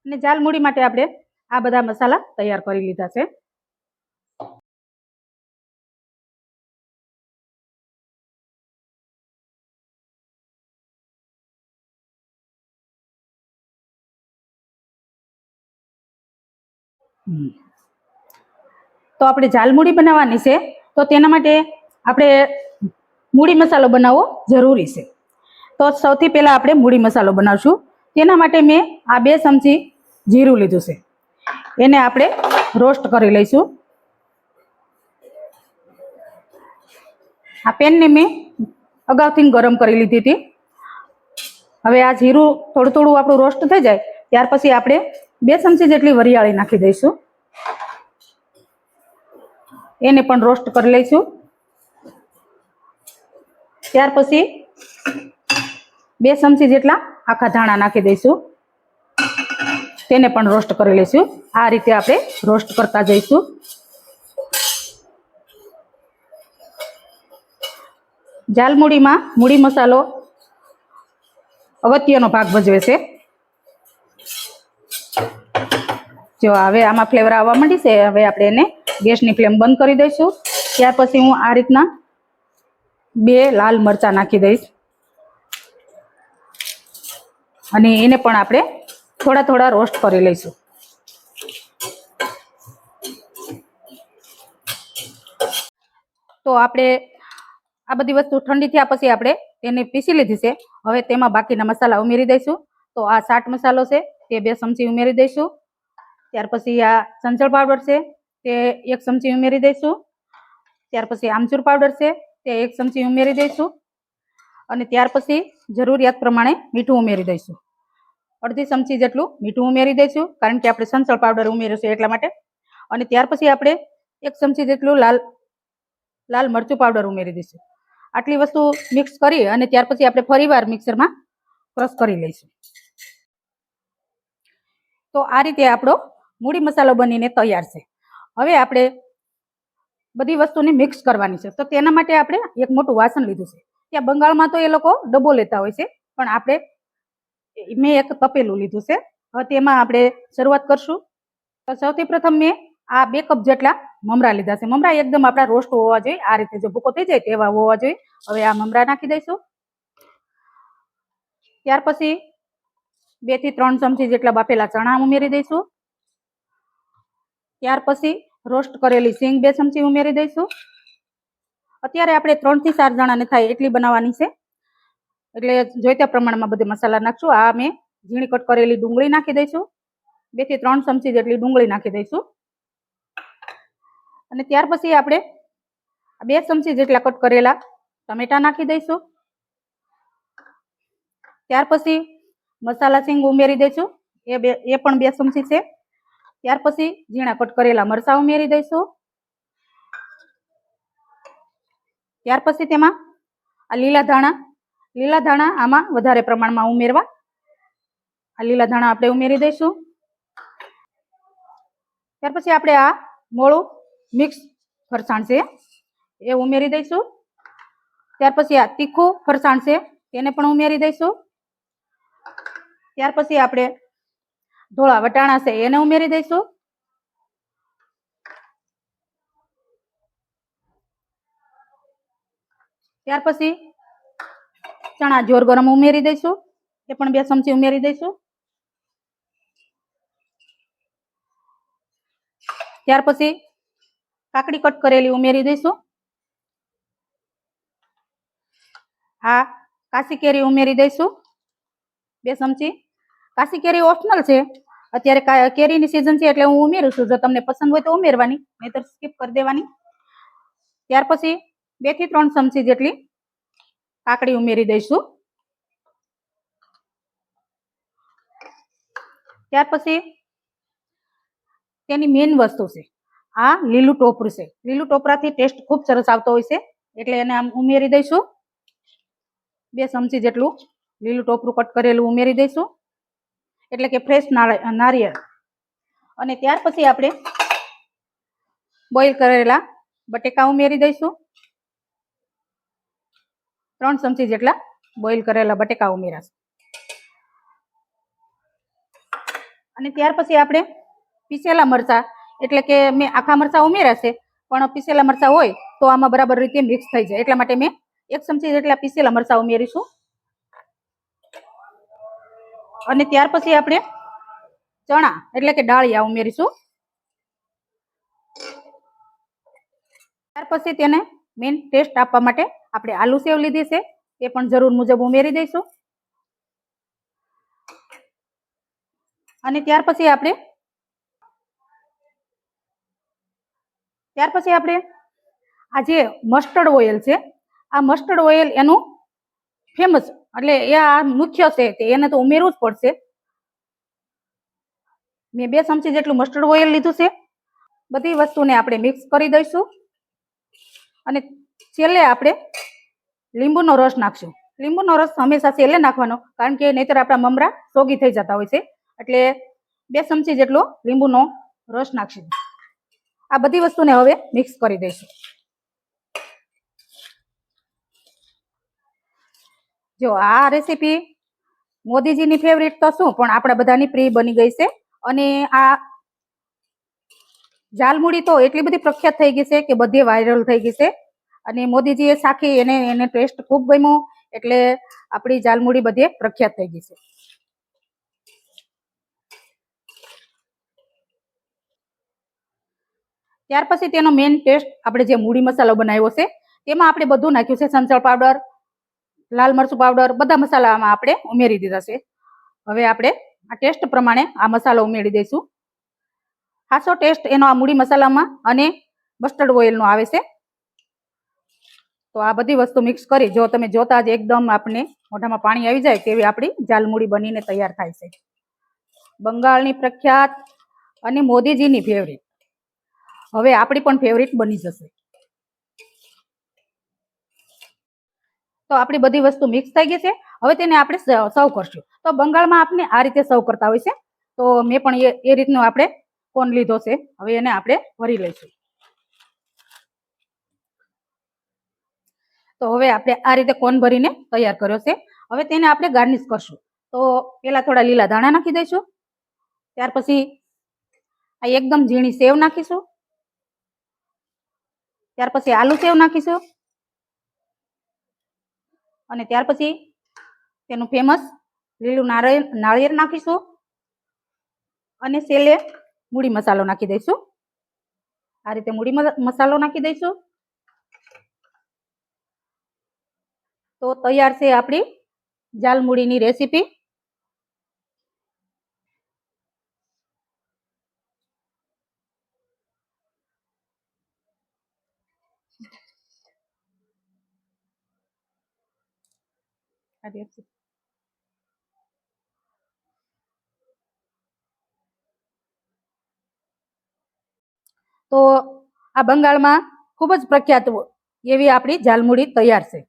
અને ઝાલમુડી માટે આપણે આ બધા મસાલા તૈયાર કરી લીધા છે. તો આપણે ઝાલમુડી બનાવવાની છે, તો તેના માટે આપણે મૂડી મસાલો બનાવવો જરૂરી છે. તો સૌથી પહેલા આપણે મૂડી મસાલો બનાવશું. તેના માટે મેં આ 2 ચમચી જીરું લીધું છે. એને આપણે રોસ્ટ કરી લઈશું. આ પેનને મેં અગાઉથી ગરમ કરી લીધી હતી. હવે આ જીરું થોડું થોડું આપણું રોસ્ટ થઈ જાય ત્યાર પછી આપણે 2 ચમચી જેટલી વરિયાળી નાખી દઈશું. એને પણ રોસ્ટ કરી લઈશું. ત્યાર પછી 2 ચમચી જેટલા આખા ધાણા નાખી દઈશું. તેને પણ રોસ્ટ કરી લઈશું. આ રીતે આપણે રોસ્ટ કરતા જઈશું. ઝાલમુડીમાં મૂડી મસાલો અગત્યનો ભાગ ભજવે છે. જો હવે આમાં ફ્લેવર આવવા માંડી છે. હવે આપણે એને ગેસની ફ્લેમ બંધ કરી દઈશું. ત્યાર પછી હું આ રીતના 2 લાલ મરચાં નાખી દઈશ અને એને પણ આપણે થોડા થોડા રોસ્ટ કરી લઈશું. તો આપણે આ બધી વસ્તુ ઠંડી થયા પછી આપણે તેને પીસી લીધી છે. હવે તેમાં બાકીના મસાલા ઉમેરી દઈશું. તો આ ચાટ મસાલો છે તે 2 ચમચી ઉમેરી દઈશું. ત્યાર પછી આ સંચળ પાવડર છે તે 1 ચમચી ઉમેરી દઈશું. ત્યાર પછી આમચૂર પાવડર છે તે 1 ચમચી ઉમેરી દઈશું. અને ત્યાર પછી જરૂરિયાત પ્રમાણે મીઠું ઉમેરી દઈશું. અડધી ચમચી જેટલું મીઠું ઉમેરી દઈશું, કારણ કે આપણે સંચળ પાવડર ઉમેરીશું એટલા માટે. અને ત્યાર પછી આપણે 1 ચમચી જેટલું લાલ મરચું પાવડર ઉમેરી દઈશું. આટલી વસ્તુ મિક્સ કરી અને ત્યાર પછી આપણે ફરીવાર મિક્સરમાં ક્રશ કરી લઈશું. તો આ રીતે આપણો મૂડી મસાલો બનીને તૈયાર છે. હવે આપણે બધી વસ્તુને મિક્સ કરવાની છે. તો તેના માટે આપણે એક મોટું વાસણ લીધું છે. ત્યાં બંગાળમાં તો એ લોકો ડબ્બો લેતા હોય છે, પણ મેં એક તપેલું લીધું છે. હવે તેમાં આપણે શરૂઆત કરશું. તો સૌથી પ્રથમ મેં આ 2 કપ જેટલા મમરા લીધા છે. મમરા એકદમ આપણા રોસ્ટ હોવા જોઈએ. આ રીતે જો ભૂકો થઈ જાય તેવા હોવા જોઈએ. હવે આ મમરા નાખી દઈશું. ત્યાર પછી 2 થી 3 ચમચી જેટલા બાફેલા ચણા ઉમેરી દઈશું. ત્યાર પછી રોસ્ટ કરેલી સિંગ 2 ચમચી ઉમેરી દઈશું. અત્યારે આપણે 3 થી 4 જણાને થાય એટલી બનાવવાની છે, એટલે જોઈતા પ્રમાણમાં બધે મસાલા નાખશું. આ મેં ઝીણી કટ કરેલી ડુંગળી નાખી દઈશું. 2 થી 3 ચમચી જેટલી ડુંગળી નાખી દઈશું. અને ત્યાર પછી આપણે 2 ચમચી જેટલા કટ કરેલા ટમેટા નાખી દઈશું. ત્યાર પછી મસાલા સિંગ ઉમેરી દઈશું. એ પણ 2 ચમચી છે. ત્યાર પછી ઝીણા કટ કરેલા મરચાં ઉમેરી દઈશું. ત્યાર પછી તેમાં આ લીલા ધાણા આમાં વધારે પ્રમાણમાં ઉમેરવા. આ લીલા ધાણા આપણે ઉમેરી દઈશું. ત્યાર પછી આપણે આ મોળું મિક્સ ફરસાણ છે એ ઉમેરી દઈશું. ત્યાર પછી આ તીખું ફરસાણ છે તેને પણ ઉમેરી દઈશું. ત્યાર પછી આપણે ધોળા વટાણા છે એને ઉમેરી દઈશું. ત્યાર પછી ચણા જોર ગરમ ઉમેરી દઈશું. એ પણ 2 ચમચી ઉમેરી દઈશું. ત્યાર પછી કાકડી કટ કરેલી ઉમેરી દઈશું. આ કાચી કેરી ઉમેરી દઈશું 2 ચમચી. કાચી કેરી ઓપ્શનલ છે. અત્યારે કેરીની સિઝન છે એટલે હું ઉમેરું છું. જો તમને પસંદ હોય તો ઉમેરવાની, નહીતર સ્કીપ કરી દેવાની. ત્યાર પછી 2 થી 3 ચમચી જેટલી કાકડી ઉમેરી દઈશું. ત્યાર પછી તેની મેઇન વસ્તુ છે આ લીલું ટોપરું છે. લીલું ટોપરાથી ટેસ્ટ ખૂબ સરસ આવતો હોય છે, એટલે એને આમ ઉમેરી દઈશું. 2 ચમચી જેટલું લીલું ટોપરું કટ કરેલું ઉમેરી દઈશું, એટલે કે ફ્રેશ નારિયેળ. અને ત્યાર પછી આપણે બોઇલ કરેલા બટેકા ઉમેરી દઈશું. 3 ચમચી જેટલા બોઇલ કરેલા બટેકા ઉમેરાશે. અને ત્યાર પછી આપણે પીસેલા મરચા, એટલે કે મેં આખા મરચા ઉમેર્યા છે, પણ પીસેલા મરચા હોય તો આમાં બરાબર રીતે મિક્સ થઈ જાય એટલા માટે મેં 1 ચમચી જેટલા પીસેલા મરચા ઉમેરીશું. અને ત્યાર પછી આપણે ચણા એટલે કે ડાળિયા ઉમેરીશું. ત્યાર પછી તેને મેન ટેસ્ટ આપવા માટે આપણે આલુ સેવ લીધી છે, એ પણ જરૂર મુજબ ઉમેરી દઈશું. અને ત્યાર પછી આપણે આ જે મસ્ટર્ડ ઓઇલ છે, આ મસ્ટર્ડ ઓઇલ એનું ફેમસ એટલે એ આ મુખ્ય છે, એને તો ઉમેરવું જ પડશે. મેં 2 ચમચી જેટલું મસ્ટર્ડ ઓઇલ લીધું છે. બધી વસ્તુને આપણે મિક્સ કરી દઈશું. અને છેલ્લે આપણે લીંબુનો રસ નાખશું. લીંબુનો રસ હંમેશા છેલ્લે નાખવાનો, કારણ કે નહીતર આપણા મમરા સોગી થઈ જતા હોય છે. એટલે 2 ચમચી જેટલો લીંબુનો રસ નાખશું. આ બધી વસ્તુને હવે મિક્સ કરી દઈશું. જો આ રેસીપી મોદીજીની ફેવરિટ તો શું પણ આપણા બધાની પ્રિય બની ગઈ છે. અને આ જાલમુડી તો એટલી બધી પ્રખ્યાત થઈ ગઈ છે કે બધે વાયરલ થઈ ગઈ છે. અને મોદીજીએ સાખી એને ટેસ્ટ ખૂબ ગમ્યો, એટલે આપણી જાલમુડી બધે પ્રખ્યાત થઈ ગઈ છે. ત્યાર પછી તેનો મેઇન ટેસ્ટ આપણે જે મૂડી મસાલો બનાવ્યો છે તેમાં આપણે બધું નાખ્યું છે. સંચળ પાવડર, લાલ મરચું પાવડર, બધા મસાલા આમાં આપણે ઉમેરી દીધા છે. હવે આપણે આ ટેસ્ટ પ્રમાણે આ મસાલો ઉમેરી દઈશું. ખાસો ટેસ્ટ એનો આ મૂડી મસાલામાં અને મસ્ટર્ડ ઓઇલનો આવે છે. તો આ બધી વસ્તુ મિક્સ કરી, જો તમે જોતા જ એકદમ આપણે મોઢામાં પાણી આવી જાય તેવી આપણી જાલમુડી બનીને તૈયાર થાય છે. બંગાળની પ્રખ્યાત અને મોદીજીની ફેવરિટ હવે આપણી પણ ફેવરિટ બની જશે. તો આપણી બધી વસ્તુ મિક્સ થઈ ગઈ છે. હવે તેને આપણે સર્વ કરશું. તો બંગાળમાં આપણે આ રીતે સર્વ કરતા હોય છે. તો મેં પણ એ રીતનો આપણે કોન લીધો છે. હવે એને આપણે ભરી લઈશું. તો હવે આપણે આ રીતે કોન ભરીને તૈયાર કર્યો છે. હવે તેને આપણે ગાર્નિશ કરશું. તો પેલા થોડા લીલા ધાણા નાખી દઈશું. ત્યાર પછી આ એકદમ ઝીણી સેવ નાખીશું. ત્યાર પછી આલુ સેવ નાખીશું. અને ત્યાર પછી તેનું ફેમસ લીલું નાળિયેર નાખીશું. અને છેલ્લે મૂડી મસાલો નાખી દઈશું. આ રીતે મૂડી મસાલો નાખી દઈશું. તો તૈયાર છે આપણી જાલમુડીની રેસીપી. તો આ બંગાળમાં ખૂબ જ પ્રખ્યાત એવી આપણી જાલમુડી તૈયાર છે.